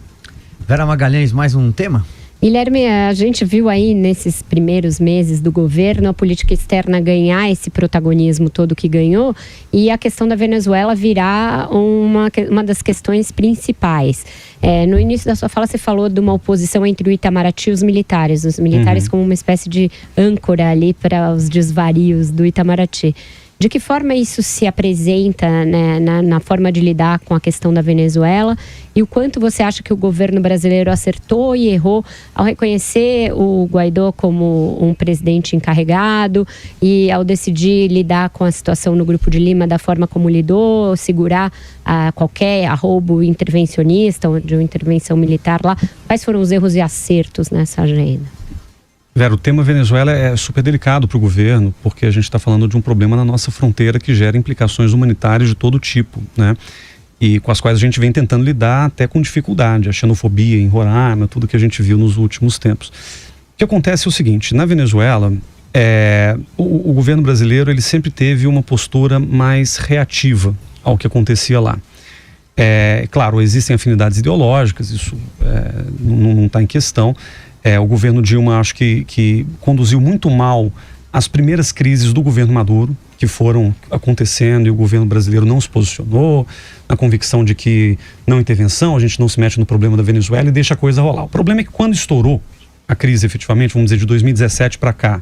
Vera Magalhães, mais um tema? Guilherme, a gente viu aí nesses primeiros meses do governo a política externa ganhar esse protagonismo todo que ganhou e a questão da Venezuela virar uma das questões principais. No início da sua fala você falou de uma oposição entre o Itamaraty e os militares como uma espécie de âncora ali para os desvarios do Itamaraty. De que forma isso se apresenta, né, na forma de lidar com a questão da Venezuela e o quanto você acha que o governo brasileiro acertou e errou ao reconhecer o Guaidó como um presidente encarregado e ao decidir lidar com a situação no Grupo de Lima da forma como lidou, segurar qualquer arrobo intervencionista ou de uma intervenção militar lá? Quais foram os erros e acertos nessa agenda? Vera, o tema Venezuela é super delicado para o governo, porque a gente está falando de um problema na nossa fronteira que gera implicações humanitárias de todo tipo, né? E com as quais a gente vem tentando lidar até com dificuldade, a xenofobia em Roraima, tudo que a gente viu nos últimos tempos. O que acontece é o seguinte, na Venezuela, o governo brasileiro ele sempre teve uma postura mais reativa ao que acontecia lá. Claro, existem afinidades ideológicas, isso não está em questão. O governo Dilma acho que conduziu muito mal as primeiras crises do governo Maduro, que foram acontecendo e o governo brasileiro não se posicionou, na convicção de que não intervenção, a gente não se mete no problema da Venezuela e deixa a coisa rolar. O problema é que quando estourou a crise efetivamente, vamos dizer de 2017 para cá,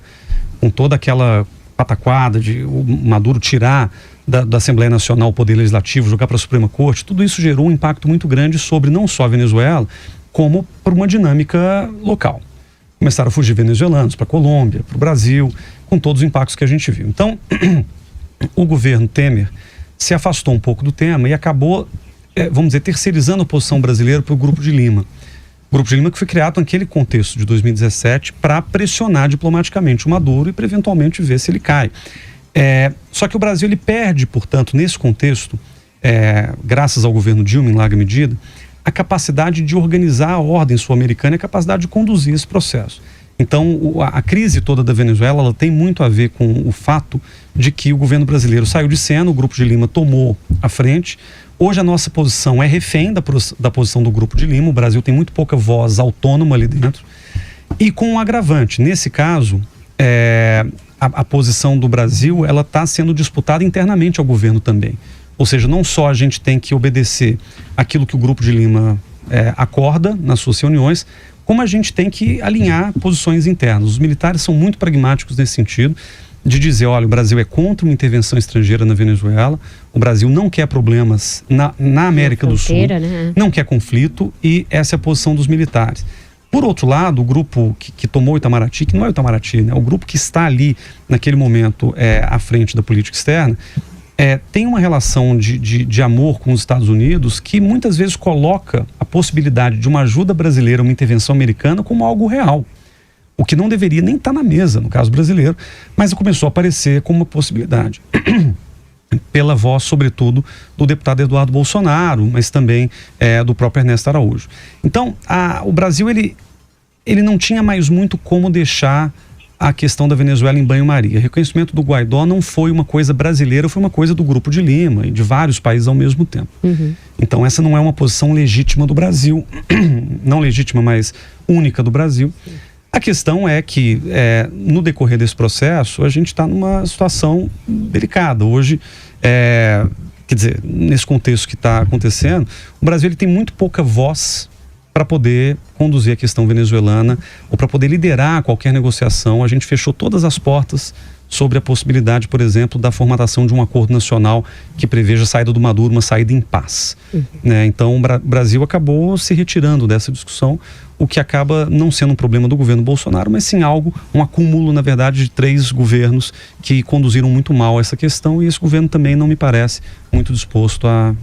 com toda aquela pataquada de o Maduro tirar da Assembleia Nacional o poder legislativo, jogar para a Suprema Corte, tudo isso gerou um impacto muito grande sobre não só a Venezuela, como por uma dinâmica local. Começaram a fugir venezuelanos para a Colômbia, para o Brasil, com todos os impactos que a gente viu. Então, o governo Temer se afastou um pouco do tema e acabou, vamos dizer, terceirizando a posição brasileira para o Grupo de Lima. O Grupo de Lima que foi criado naquele contexto de 2017 para pressionar diplomaticamente o Maduro e para eventualmente ver se ele cai. Só que o Brasil ele perde, portanto, nesse contexto, graças ao governo Dilma em larga medida, a capacidade de organizar a ordem sul-americana e a capacidade de conduzir esse processo. Então, a crise toda da Venezuela ela tem muito a ver com o fato de que o governo brasileiro saiu de cena, o Grupo de Lima tomou a frente. Hoje a nossa posição é refém da posição do Grupo de Lima, o Brasil tem muito pouca voz autônoma ali dentro. E com um agravante, nesse caso, a posição do Brasil ela está sendo disputada internamente ao governo também. Ou seja, não só a gente tem que obedecer aquilo que o Grupo de Lima acorda nas suas reuniões, como a gente tem que alinhar posições internas. Os militares são muito pragmáticos nesse sentido, de dizer, olha, o Brasil é contra uma intervenção estrangeira na Venezuela, o Brasil não quer problemas na América do Sul, né? Não quer conflito e essa é a posição dos militares. Por outro lado, o grupo que tomou o Itamaraty, que não é o Itamaraty, né? O grupo que está ali, naquele momento, à frente da política externa, tem uma relação de amor com os Estados Unidos que muitas vezes coloca a possibilidade de uma ajuda brasileira, uma intervenção americana como algo real. O que não deveria nem estar na mesa, no caso brasileiro, mas começou a aparecer como uma possibilidade. Pela voz, sobretudo, do deputado Eduardo Bolsonaro, mas também do próprio Ernesto Araújo. Então, o Brasil ele não tinha mais muito como deixar a questão da Venezuela em banho-maria. O reconhecimento do Guaidó não foi uma coisa brasileira, foi uma coisa do Grupo de Lima e de vários países ao mesmo tempo. Uhum. Então essa não é uma posição legítima do Brasil, não legítima, mas única do Brasil. A questão é que no decorrer desse processo a gente está numa situação delicada. Hoje, quer dizer, nesse contexto que está acontecendo, o Brasil ele tem muito pouca voz para poder conduzir a questão venezuelana ou para poder liderar qualquer negociação. A gente fechou todas as portas sobre a possibilidade, por exemplo, da formatação de um acordo nacional que preveja a saída do Maduro, uma saída em paz. Uhum. Então o Brasil acabou se retirando dessa discussão, o que acaba não sendo um problema do governo Bolsonaro, mas sim um acúmulo, na verdade, de 3 governos que conduziram muito mal essa questão e esse governo também não me parece muito disposto a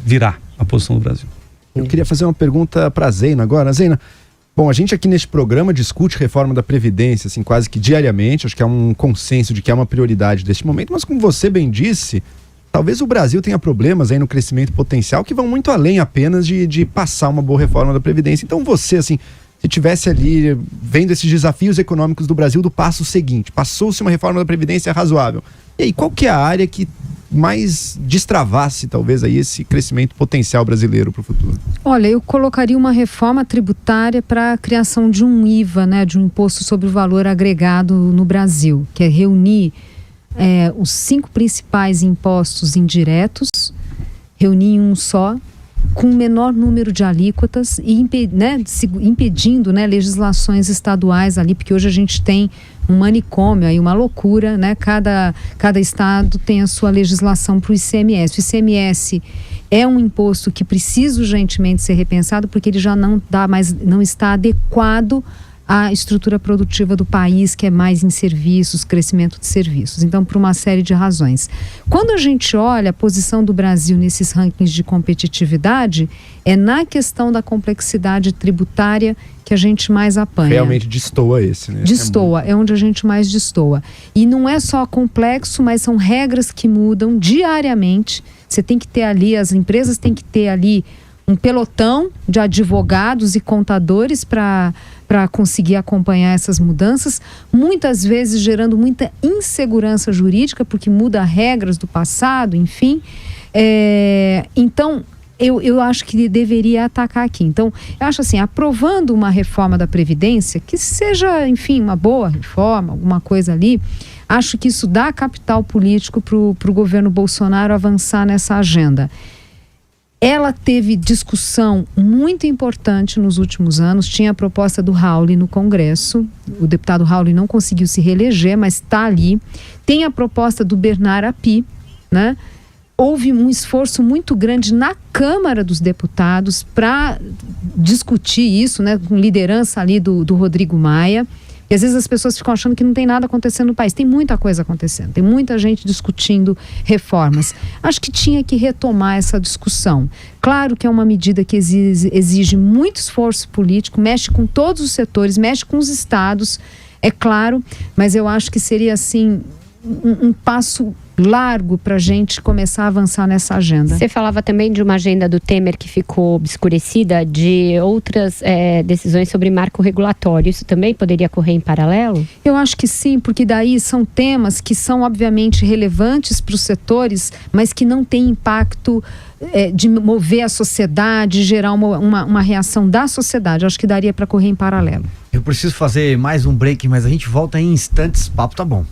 virar a posição do Brasil. Eu queria fazer uma pergunta para a Zeina agora. Zeina, bom, a gente aqui neste programa discute reforma da Previdência, assim, quase que diariamente, acho que é um consenso de que é uma prioridade deste momento, mas como você bem disse, talvez o Brasil tenha problemas aí no crescimento potencial que vão muito além apenas de passar uma boa reforma da Previdência. Então você, assim, se tivesse ali vendo esses desafios econômicos do Brasil do passo seguinte, passou-se uma reforma da Previdência razoável. E aí, qual que é a área que mais destravasse, talvez, aí esse crescimento potencial brasileiro para o futuro? Olha, eu colocaria uma reforma tributária para a criação de um IVA, né, de um imposto sobre o valor agregado no Brasil, que é reunir os 5 principais impostos indiretos, reunir em um só, com o menor número de alíquotas e impedindo, né, legislações estaduais ali, porque hoje a gente tem um manicômio, aí uma loucura, né? Cada estado tem a sua legislação para o ICMS. O ICMS é um imposto que precisa urgentemente ser repensado, porque ele já não está adequado à estrutura produtiva do país, que é mais em serviços, crescimento de serviços. Então, por uma série de razões. Quando a gente olha a posição do Brasil nesses rankings de competitividade, é na questão da complexidade tributária que a gente mais apanha. Realmente destoa esse, né? Destoa, é onde a gente mais destoa. E não é só complexo, mas são regras que mudam diariamente. Você tem que ter ali, as empresas têm que ter ali um pelotão de advogados e contadores para conseguir acompanhar essas mudanças, muitas vezes gerando muita insegurança jurídica, porque muda regras do passado, enfim. Então, eu acho que deveria atacar aqui. Então, eu acho assim, aprovando uma reforma da Previdência, que seja, enfim, uma boa reforma, alguma coisa ali, acho que isso dá capital político para o governo Bolsonaro avançar nessa agenda. Ela teve discussão muito importante nos últimos anos. Tinha a proposta do Rauli no Congresso. O deputado Rauli não conseguiu se reeleger, mas está ali. Tem a proposta do Bernard Api, né? Houve um esforço muito grande na Câmara dos Deputados para discutir isso, né? Com liderança ali do Rodrigo Maia. E às vezes as pessoas ficam achando que não tem nada acontecendo no país. Tem muita coisa acontecendo, tem muita gente discutindo reformas. Acho que tinha que retomar essa discussão. Claro que é uma medida que exige muito esforço político, mexe com todos os setores, mexe com os estados, é claro, mas eu acho que seria assim um passo largo para a gente começar a avançar nessa agenda. Você falava também de uma agenda do Temer que ficou obscurecida, de outras decisões sobre marco regulatório. Isso também poderia correr em paralelo? Eu acho que sim, porque daí são temas que são obviamente relevantes para os setores, mas que não têm impacto de mover a sociedade, gerar uma reação da sociedade. Eu acho que daria para correr em paralelo. Eu preciso fazer mais um break, mas a gente volta em instantes. Papo tá bom.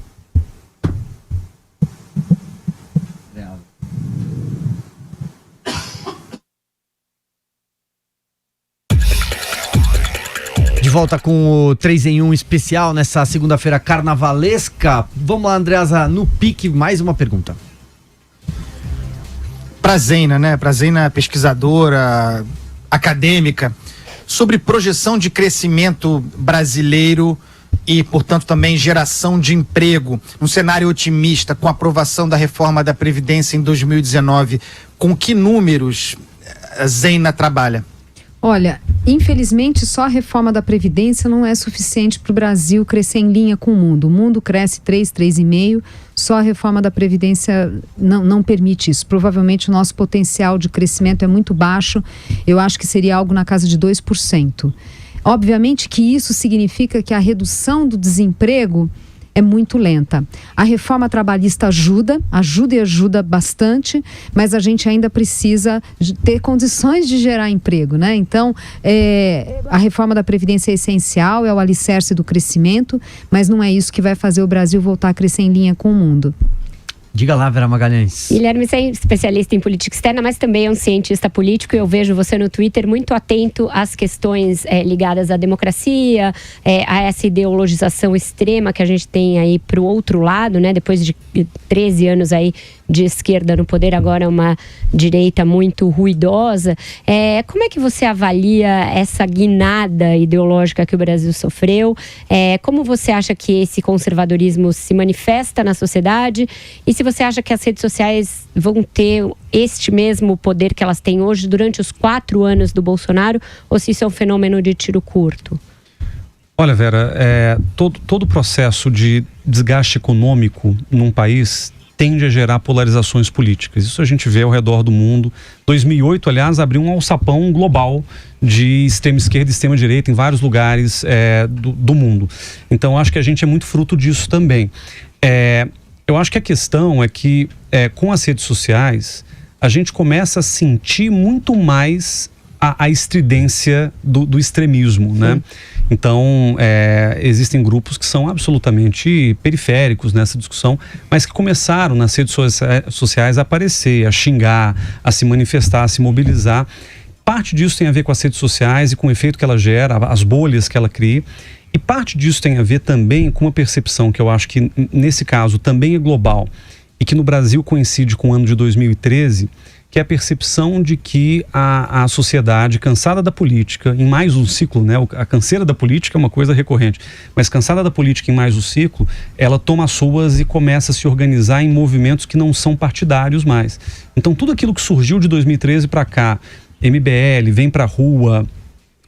De volta com o 3 em 1 especial nessa segunda-feira carnavalesca. Vamos lá, Andreasa, no pique, mais uma pergunta. Pra Zeina, né? Pra Zeina, pesquisadora, acadêmica, sobre projeção de crescimento brasileiro e, portanto, também geração de emprego. Um cenário otimista, com a aprovação da reforma da Previdência em 2019. Com que números a Zeina trabalha? Olha, infelizmente só a reforma da Previdência não é suficiente para o Brasil crescer em linha com o mundo. O mundo cresce 3,5%, só a reforma da Previdência não permite isso. Provavelmente o nosso potencial de crescimento é muito baixo, eu acho que seria algo na casa de 2%. Obviamente que isso significa que a redução do desemprego é muito lenta. A reforma trabalhista ajuda bastante, mas a gente ainda precisa ter condições de gerar emprego, né? Então, a reforma da Previdência é essencial, é o alicerce do crescimento, mas não é isso que vai fazer o Brasil voltar a crescer em linha com o mundo. Diga lá, Vera Magalhães. Guilherme, você é especialista em política externa, mas também é um cientista político, e eu vejo você no Twitter muito atento às questões ligadas à democracia, a essa ideologização extrema que a gente tem aí para o outro lado, né? Depois de 13 anos aí de esquerda no poder, agora uma direita muito ruidosa. Como é que você avalia essa guinada ideológica que o Brasil sofreu? Como você acha que esse conservadorismo se manifesta na sociedade? E se você acha que as redes sociais vão ter este mesmo poder que elas têm hoje durante os 4 anos do Bolsonaro, ou se isso é um fenômeno de tiro curto? Olha, Vera, todo o processo de desgaste econômico num país tende a gerar polarizações políticas. Isso a gente vê ao redor do mundo. 2008, aliás, abriu um alçapão global de extrema esquerda e extrema direita em vários lugares do mundo. Então, acho que a gente é muito fruto disso também. Eu acho que a questão é que, com as redes sociais, a gente começa a sentir muito mais a estridência do extremismo, né? Então, existem grupos que são absolutamente periféricos nessa discussão, mas que começaram nas redes sociais a aparecer, a xingar, a se manifestar, a se mobilizar. Parte disso tem a ver com as redes sociais e com o efeito que ela gera, as bolhas que ela cria. E parte disso tem a ver também com uma percepção que eu acho que, nesse caso, também é global e que no Brasil coincide com o ano de 2013, que é a percepção de que a sociedade, cansada da política, em mais um ciclo, né? A canseira da política é uma coisa recorrente, mas cansada da política em mais um ciclo, ela toma as ruas e começa a se organizar em movimentos que não são partidários mais. Então, tudo aquilo que surgiu de 2013 para cá, MBL, Vem Pra Rua,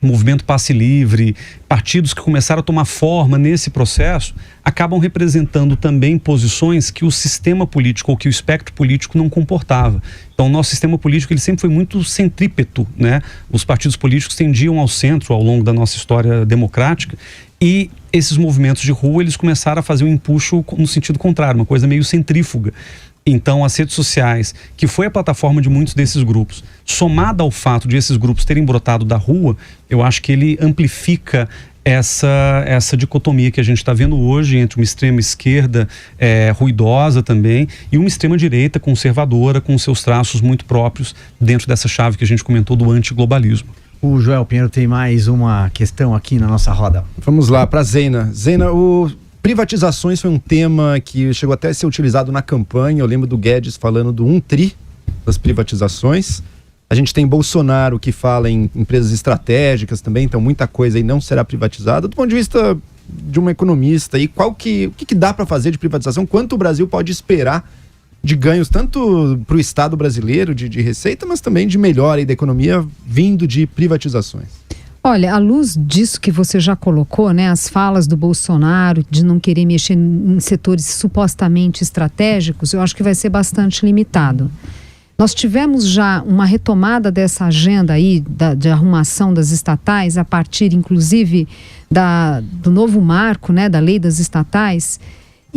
Movimento Passe Livre, partidos que começaram a tomar forma nesse processo, acabam representando também posições que o sistema político ou que o espectro político não comportava. Então, o nosso sistema político ele sempre foi muito centrípeto, né? Os partidos políticos tendiam ao centro ao longo da nossa história democrática e esses movimentos de rua eles começaram a fazer um empuxo no sentido contrário, uma coisa meio centrífuga. Então, as redes sociais, que foi a plataforma de muitos desses grupos, somada ao fato de esses grupos terem brotado da rua, eu acho que ele amplifica essa dicotomia que a gente está vendo hoje entre uma extrema esquerda ruidosa também e uma extrema direita conservadora com seus traços muito próprios dentro dessa chave que a gente comentou do antiglobalismo. O Joel Pinheiro tem mais uma questão aqui na nossa roda. Vamos lá, para Zeina. Zeina, privatizações foi um tema que chegou até a ser utilizado na campanha. Eu lembro do Guedes falando do 1 tri das privatizações. A gente tem Bolsonaro que fala em empresas estratégicas também, então muita coisa aí não será privatizada. Do ponto de vista de um economista, aí, o que dá para fazer de privatização? Quanto o Brasil pode esperar de ganhos, tanto para o Estado brasileiro de receita, mas também de melhora aí da economia vindo de privatizações? Olha, à luz disso que você já colocou, né, as falas do Bolsonaro de não querer mexer em setores supostamente estratégicos, eu acho que vai ser bastante limitado. Nós tivemos já uma retomada dessa agenda aí de arrumação das estatais a partir, inclusive, do novo marco, né, da lei das estatais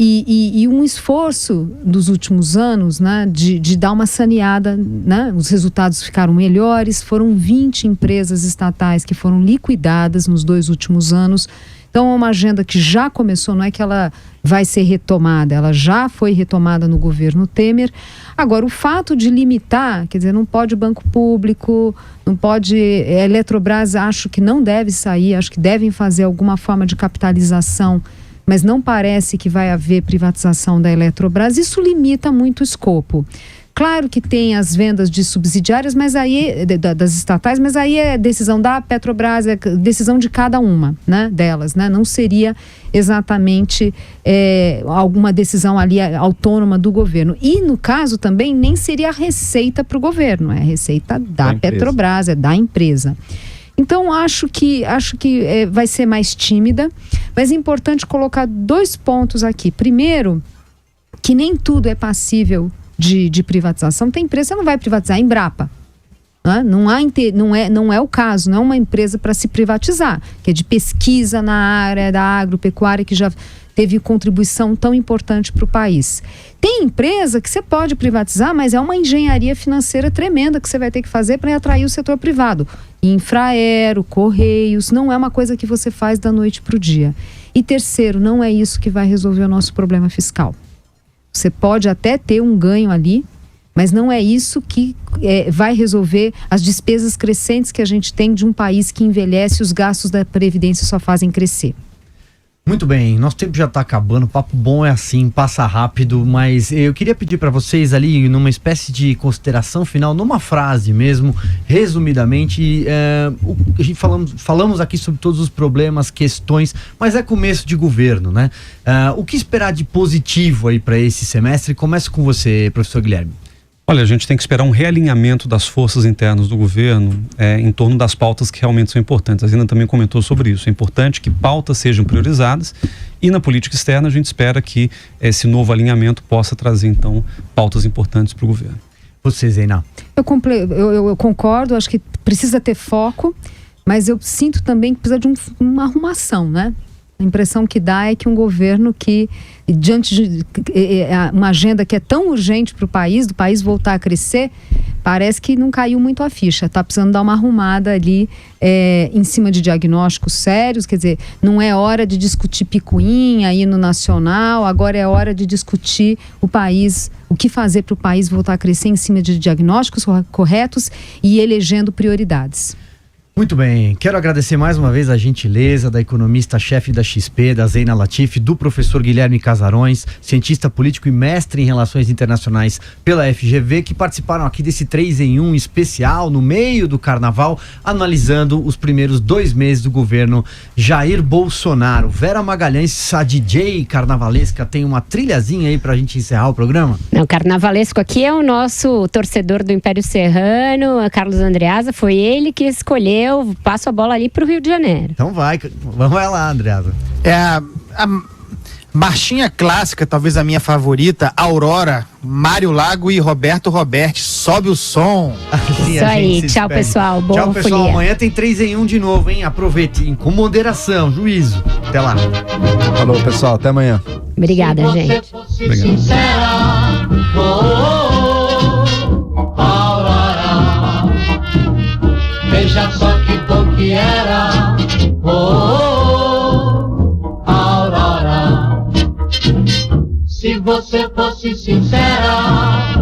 e um esforço dos últimos anos, né, de dar uma saneada, né, os resultados ficaram melhores, foram 20 empresas estatais que foram liquidadas nos 2 últimos anos. Então é uma agenda que já começou, não é que ela vai ser retomada, ela já foi retomada no governo Temer. Agora, o fato de limitar, quer dizer, não pode banco público, não pode... Eletrobras acho que não deve sair, acho que devem fazer alguma forma de capitalização, mas não parece que vai haver privatização da Eletrobras. Isso limita muito o escopo. Claro que tem as vendas de subsidiárias, mas aí das estatais, mas aí é decisão da Petrobras, é decisão de cada uma, né, delas, né? Não seria exatamente alguma decisão ali autônoma do governo. E no caso também nem seria a receita para o governo, é a receita da Petrobras, é da empresa. Então acho que vai ser mais tímida, mas é importante colocar 2 pontos aqui. Primeiro, que nem tudo é passível de privatização. Tem empresa que não vai privatizar, a Embrapa. Né? Não é o caso, não é uma empresa para se privatizar, que é de pesquisa na área da agropecuária, que já teve contribuição tão importante para o país. Tem empresa que você pode privatizar, mas é uma engenharia financeira tremenda que você vai ter que fazer para atrair o setor privado. Infraero, Correios, não é uma coisa que você faz da noite para o dia. E terceiro, não é isso que vai resolver o nosso problema fiscal. Você pode até ter um ganho ali, mas não é isso que vai resolver as despesas crescentes que a gente tem de um país que envelhece e os gastos da Previdência só fazem crescer. Muito bem, nosso tempo já está acabando, o papo bom é assim, passa rápido, mas eu queria pedir para vocês ali, numa espécie de consideração final, numa frase mesmo, resumidamente, a gente falamos aqui sobre todos os problemas, questões, mas é começo de governo, né? O que esperar de positivo aí para esse semestre? Começo com você, professor Guilherme. Olha, a gente tem que esperar um realinhamento das forças internas do governo em torno das pautas que realmente são importantes. A Zina também comentou sobre isso. É importante que pautas sejam priorizadas e na política externa a gente espera que esse novo alinhamento possa trazer, então, pautas importantes para o governo. Você, Zena? Eu concordo, acho que precisa ter foco, mas eu sinto também que precisa de uma arrumação, né? A impressão que dá é que um governo que, diante de uma agenda que é tão urgente para o país, do país voltar a crescer, parece que não caiu muito a ficha. Está precisando dar uma arrumada ali em cima de diagnósticos sérios. Quer dizer, não é hora de discutir picuinha, hino nacional, agora é hora de discutir o país, o que fazer para o país voltar a crescer em cima de diagnósticos corretos e elegendo prioridades. Muito bem, quero agradecer mais uma vez a gentileza da economista-chefe da XP, da Zena Latif, do professor Guilherme Casarões, cientista político e mestre em relações internacionais pela FGV, que participaram aqui desse 3 em 1 especial no meio do carnaval, analisando os primeiros 2 meses do governo Jair Bolsonaro. Vera Magalhães, a DJ carnavalesca, tem uma trilhazinha aí pra gente encerrar o programa? Não, carnavalesco aqui é o nosso torcedor do Império Serrano, Carlos Andreasa, foi ele que escolheu. Eu passo a bola ali pro Rio de Janeiro. Então vamos lá, Andreasa. É a marchinha clássica, talvez a minha favorita, Aurora, Mário Lago e Roberto Roberti. Sobe o som. Assim, isso aí, tchau pessoal, boa Tchau pessoal, folia. Amanhã tem 3 em 1 de novo, hein? Aproveite, com moderação, juízo. Até lá. Falou pessoal, até amanhã. Obrigada, gente. Veja só que bom que era, Aurora. Se você fosse sincera,